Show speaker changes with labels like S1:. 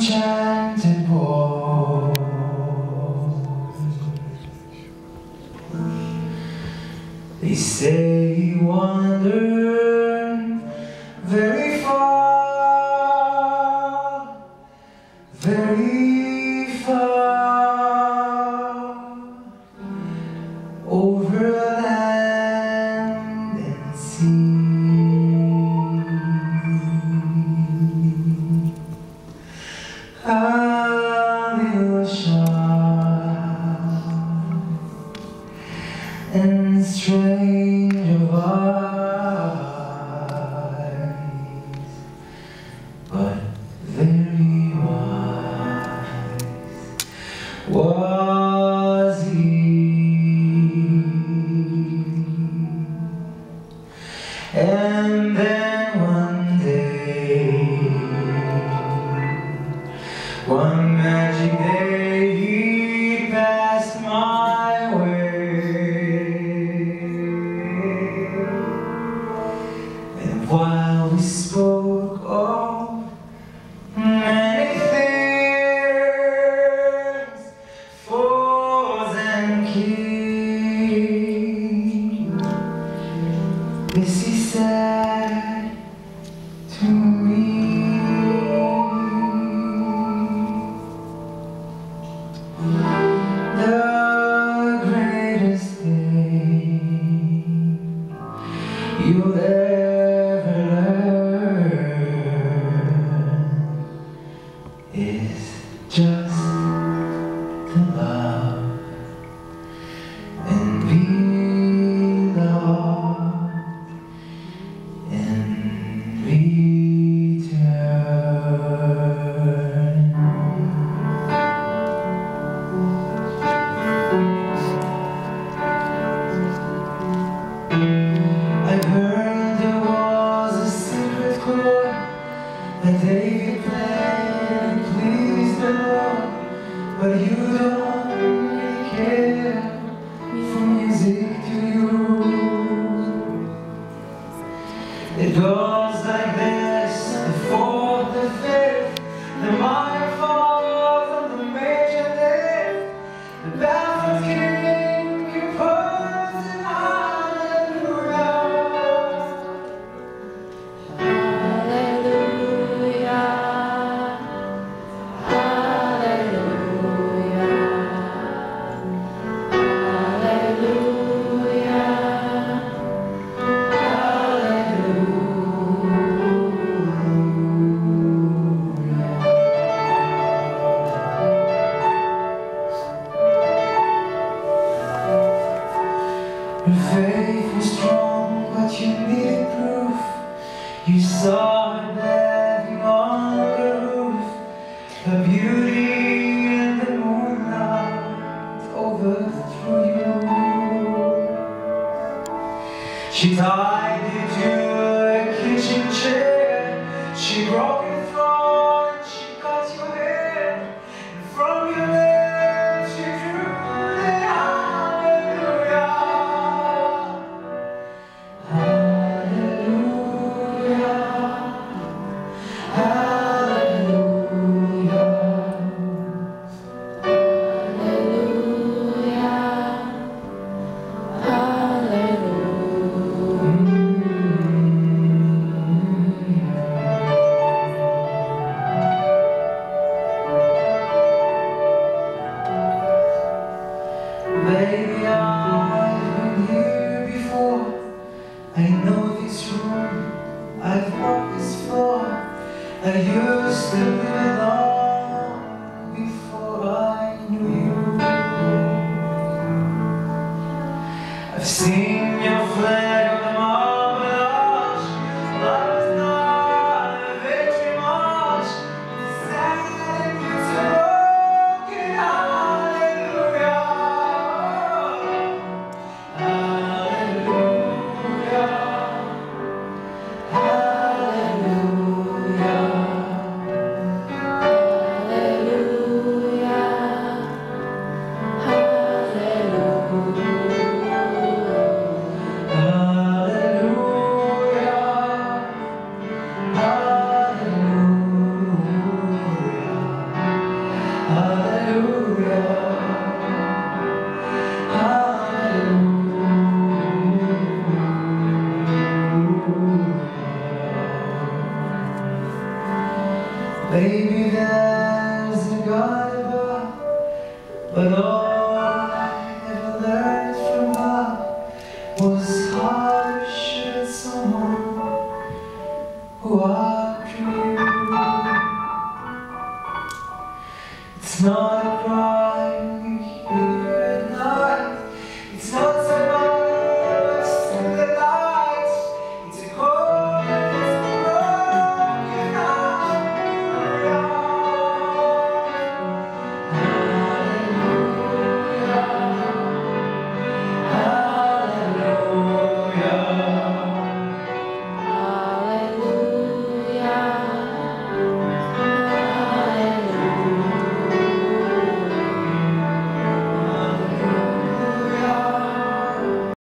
S1: enchanted boy. They say he wandered very far, very far, over land and sea. A little shy and strange of eyes, but very wise was he. And then one day, one magic day, he passed my way. And while we spoke of many things, foes and kings, this he said to me: the greatest thing you'll ever learn is just to love and be loved in return. I've heard there was a secret chord that David played and pleased the Lord, but you don't really care for music, do you? It goes like this: the fourth, the fifth, the minor falls and the major lift, the baffled king composed in hallelujah.
S2: Hallelujah, hallelujah,
S1: Her faith was strong, but you needed proof. You saw her begging on the roof, her beauty in the moonlight overthrew you. She tied you to a kitchen chair, she broke your throne, she cut your hair, and from your lips she drew the hallelujah. Maybe there's a God above, but all I ever learned from love was how to shoot someone who outdrew you. It's not a crime